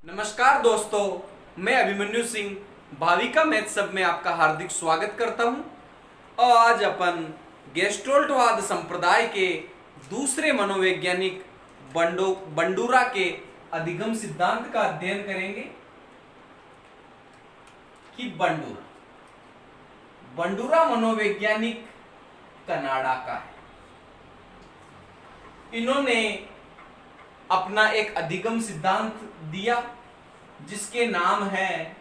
नमस्कार दोस्तों, मैं अभिमन्यु सिंह भाविका मैथ सब में आपका हार्दिक स्वागत करता हूं। और आज अपन गेस्टोल्टवाद संप्रदाय के दूसरे मनोवैज्ञानिक बंडूरा के अधिगम सिद्धांत का अध्ययन करेंगे कि बंडूरा मनोवैज्ञानिक कनाडा का है। इन्होंने अपना एक अधिगम सिद्धांत दिया जिसके नाम है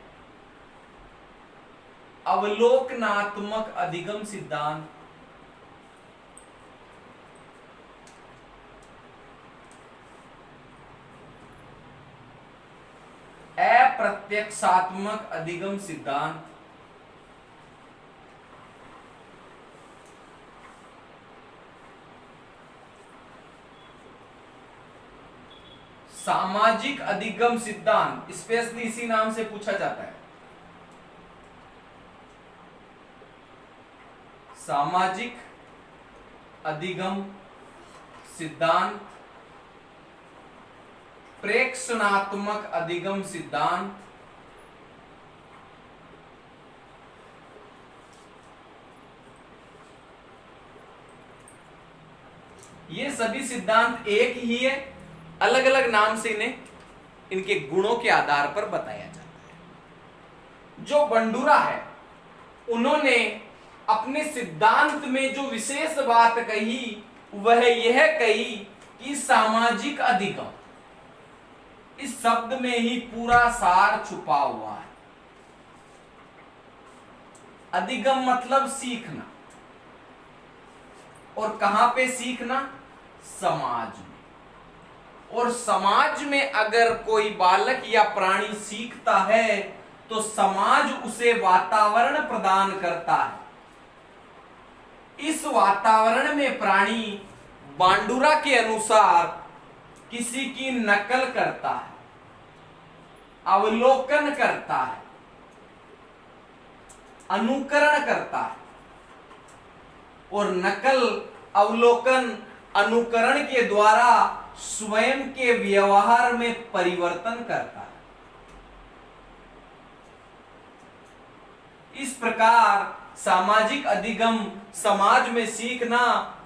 अवलोकनात्मक अधिगम सिद्धांत। अप्रत्यक्षात्मक अधिगम सिद्धांत। सामाजिक अधिगम सिद्धांत, स्पेशली इसी नाम से पूछा जाता है। सामाजिक अधिगम सिद्धांत, प्रेक्षणात्मक अधिगम सिद्धांत, ये सभी सिद्धांत एक ही है, अलग अलग नाम से इन्हें इनके गुणों के आधार पर बताया जाता है। जो बंडूरा है उन्होंने अपने सिद्धांत में जो विशेष बात कही वह यह कही कि सामाजिक अधिगम, इस शब्द में ही पूरा सार छुपा हुआ है। अधिगम मतलब सीखना, और कहां पे सीखना? समाज में। और समाज में अगर कोई बालक या प्राणी सीखता है तो समाज उसे वातावरण प्रदान करता है। इस वातावरण में प्राणी बंडूरा के अनुसार किसी की नकल करता है, अवलोकन करता है, अनुकरण करता है, और नकल, अवलोकन, अनुकरण के द्वारा स्वयं के व्यवहार में परिवर्तन करता है। इस प्रकार सामाजिक अधिगम, समाज में सीखना,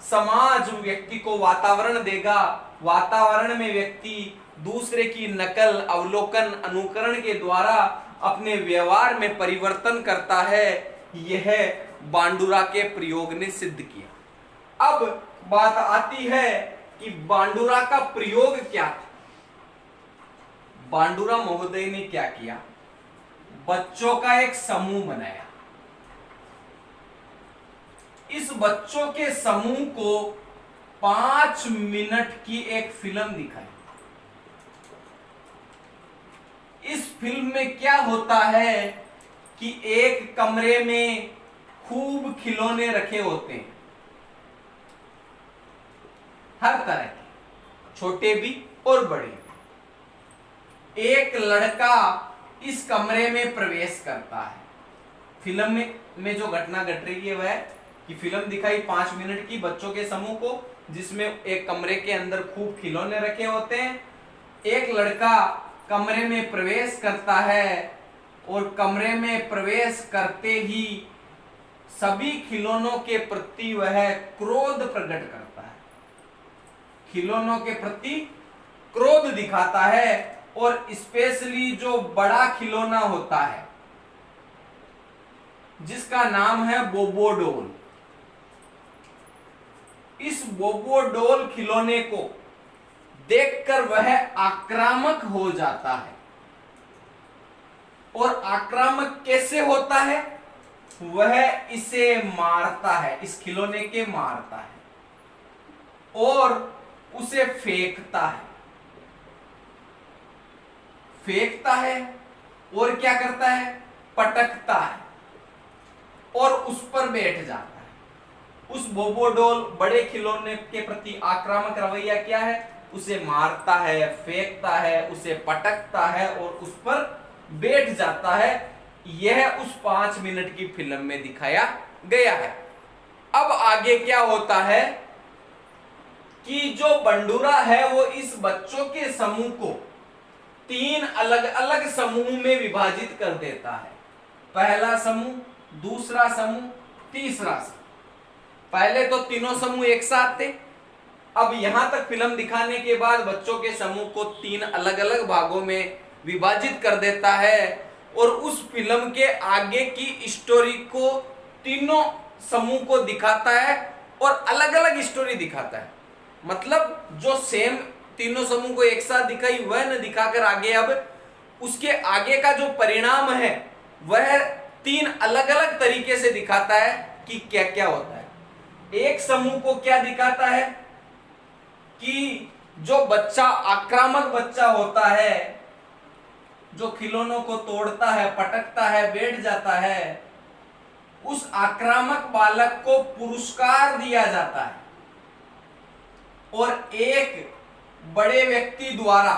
समाज व्यक्ति को वातावरण देगा, वातावरण में व्यक्ति दूसरे की नकल, अवलोकन, अनुकरण के द्वारा अपने व्यवहार में परिवर्तन करता है। यह बंडूरा के प्रयोग ने सिद्ध किया। अब बात आती है कि बंडूरा का प्रयोग क्या था। बंडूरा महोदय ने क्या किया? बच्चों का एक समूह बनाया। इस बच्चों के समूह को 5 मिनट की एक फिल्म दिखाई। इस फिल्म में क्या होता है कि एक कमरे में खूब खिलौने रखे होते हैं, हर तरह के, छोटे भी और बड़े भी। एक लड़का इस कमरे में प्रवेश करता है। फिल्म में जो घटना घट रही है वह कि फिल्म दिखाई 5 मिनट की बच्चों के समूह को, जिसमें एक कमरे के अंदर खूब खिलौने रखे होते हैं। एक लड़का कमरे में प्रवेश करता है और कमरे में प्रवेश करते ही सभी खिलौनों के प्रति वह क्रोध प्रकट करता है, खिलौनों के प्रति क्रोध दिखाता है। और स्पेशली जो बड़ा खिलौना होता है जिसका नाम है बोबोडोल, इस बोबोडोल खिलौने को देखकर वह आक्रामक हो जाता है। और आक्रामक कैसे होता है? वह इसे मारता है, इस खिलौने के मारता है और उसे फेंकता है, और क्या करता है? पटकता है और उस पर बैठ जाता है। उस बोबोडोल बड़े खिलौने के प्रति आक्रामक रवैया क्या है? उसे मारता है, फेंकता है, उसे पटकता है और उस पर बैठ जाता है। यह उस 5 मिनट की फिल्म में दिखाया गया है। अब आगे क्या होता है कि जो बंडूरा है वो इस बच्चों के समूह को तीन अलग अलग समूह में विभाजित कर देता है। पहला समूह, दूसरा समूह, तीसरा समूह। पहले तो तीनों समूह एक साथ थे, अब यहां तक फिल्म दिखाने के बाद बच्चों के समूह को तीन अलग अलग भागों में विभाजित कर देता है और उस फिल्म के आगे की स्टोरी को तीनों समूह को दिखाता है और अलग अलग स्टोरी दिखाता है। मतलब जो सेम तीनों समूह को एक साथ दिखाई वह न दिखाकर आगे अब उसके आगे का जो परिणाम है वह तीन अलग अलग तरीके से दिखाता है कि क्या क्या होता है। एक समूह को क्या दिखाता है कि जो बच्चा आक्रामक बच्चा होता है, जो खिलौनों को तोड़ता है, पटकता है, बैठ जाता है, उस आक्रामक बालक को पुरस्कार दिया जाता है और एक बड़े व्यक्ति द्वारा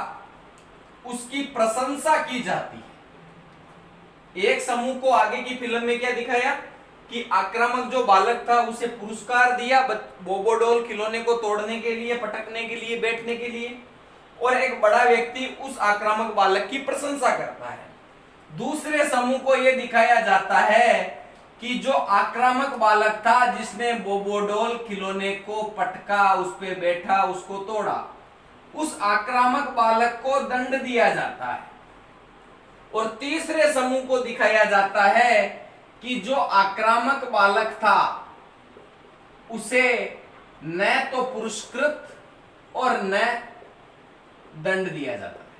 उसकी प्रशंसा की जाती है। एक समूह को आगे की फिल्म में क्या दिखाया कि आक्रामक जो बालक था उसे पुरस्कार दिया बोबोडोल खिलौने को तोड़ने के लिए, पटकने के लिए, बैठने के लिए, और एक बड़ा व्यक्ति उस आक्रामक बालक की प्रशंसा करता है। दूसरे समूह को यह दिखाया जाता है कि जो आक्रामक बालक था जिसने बोबोडोल खिलौने को पटका, उस पे बैठा, उसको तोड़ा, उस आक्रामक बालक को दंड दिया जाता है। और तीसरे समूह को दिखाया जाता है कि जो आक्रामक बालक था उसे न तो पुरस्कृत और न दंड दिया जाता है,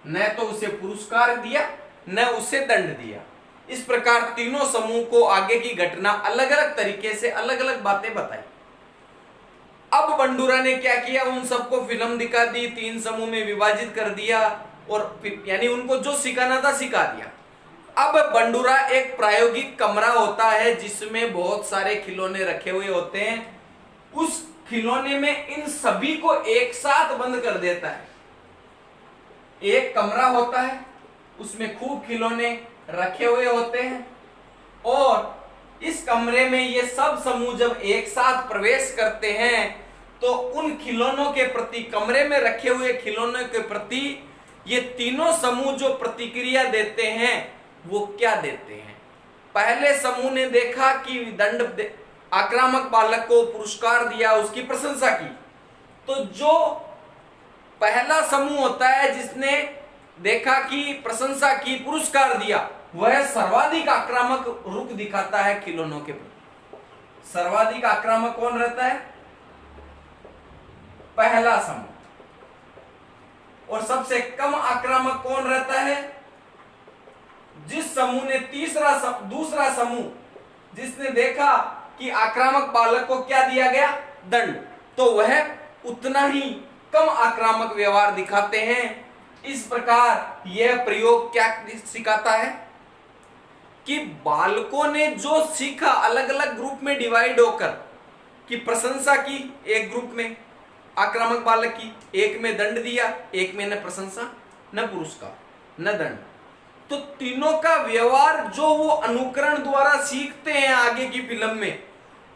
न तो उसे पुरस्कार दिया न उसे दंड दिया। इस प्रकार तीनों समूह को आगे की घटना अलग अलग तरीके से अलग अलग बातें बताई। अब बंडूरा ने क्या किया, उन सबको फिल्म दिखा दी, तीन समूह में विभाजित कर दिया और यानी उनको जो सिखाना था सिखा दिया। अब बंडूरा एक प्रायोगिक कमरा होता है जिसमें बहुत सारे खिलौने रखे हुए होते हैं, उस खिलौने में इन सभी को एक साथ बंद कर देता है। एक कमरा होता है, उसमें खूब खिलौने रखे हुए होते हैं और इस कमरे में ये सब समूह जब एक साथ प्रवेश करते हैं तो उन खिलौनों के प्रति, कमरे में रखे हुए खिलौनों के प्रति ये तीनों समूह जो प्रतिक्रिया देते हैं वो क्या देते हैं। पहले समूह ने देखा कि दंड, आक्रामक बालक को पुरस्कार दिया, उसकी प्रशंसा की। तो जो पहला समूह होता है जिसने देखा कि प्रशंसा की, पुरस्कार दिया, वह सर्वाधिक आक्रामक रुख दिखाता है खिलौनों के प्रति। सर्वाधिक आक्रामक कौन रहता है? पहला समूह। और सबसे कम आक्रामक कौन रहता है? जिस समूह ने दूसरा समूह जिसने देखा कि आक्रामक बालक को क्या दिया गया? दंड, तो वह उतना ही कम आक्रामक व्यवहार दिखाते हैं। इस प्रकार यह प्रयोग क्या सिखाता है कि बालकों ने जो सीखा अलग अलग ग्रुप में डिवाइड होकर, कि प्रशंसा की एक ग्रुप में आक्रामक बालक की, एक में दंड दिया, एक में न प्रशंसा न पुरस्कार न दंड, तो तीनों का व्यवहार जो वो अनुकरण द्वारा सीखते हैं आगे की फिल्म में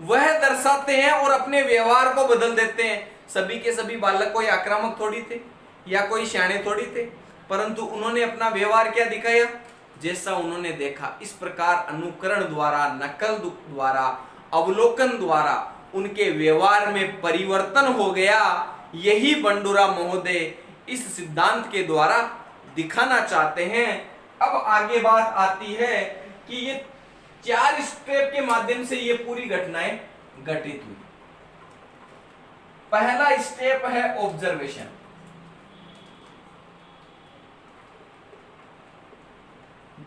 वह दर्शाते हैं और अपने व्यवहार को बदल देते हैं। सभी के सभी बालक कोई आक्रामक थोड़ी थे या कोई शाणे थोड़ी थे, परंतु उन्होंने अपना व्यवहार क्या दिखाया? जैसा उन्होंने देखा। इस प्रकार अनुकरण द्वारा, नकल द्वारा, अवलोकन द्वारा उनके व्यवहार में परिवर्तन हो गया। यही बंडूरा महोदय इस सिद्धांत के द्वारा दिखाना चाहते हैं। अब आगे बात आती है कि ये 4 स्टेप के माध्यम से ये पूरी घटनाएं घटित हुई। पहला स्टेप है ऑब्जर्वेशन,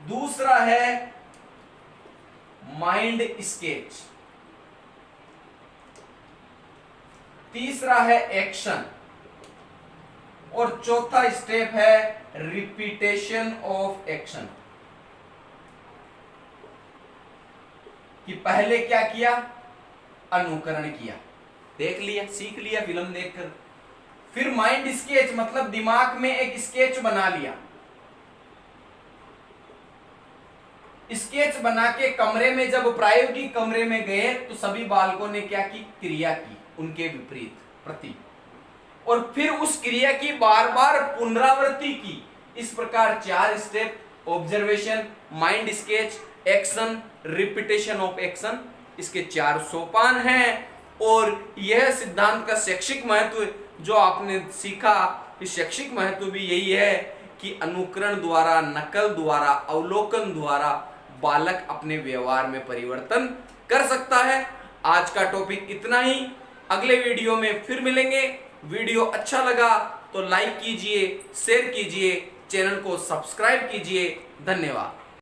दूसरा है माइंड स्केच, तीसरा है एक्शन और चौथा स्टेप है रिपीटेशन ऑफ एक्शन। कि पहले क्या किया? अनुकरण किया, देख लिया, सीख लिया फिल्म देखकर। फिर माइंड स्केच मतलब दिमाग में एक स्केच बना लिया। स्केच बना के कमरे में, जब प्रायोगिक कमरे में गए तो सभी बालकों ने क्या की? क्रिया की उनके विपरीत प्रति, और फिर उस क्रिया की बार बार पुनरावृत्ति की। इस प्रकार 4 step observation, mind sketch, action, repetition of action, इसके 4 सोपान हैं। और यह सिद्धांत का शैक्षिक महत्व जो आपने सीखा, इस शैक्षिक महत्व भी यही है कि अनुकरण द्वारा, नकल द्वारा, अवलोकन द्वारा बालक अपने व्यवहार में परिवर्तन कर सकता है। आज का टॉपिक इतना ही, अगले वीडियो में फिर मिलेंगे। वीडियो अच्छा लगा तो लाइक कीजिए, शेयर कीजिए, चैनल को सब्सक्राइब कीजिए। धन्यवाद।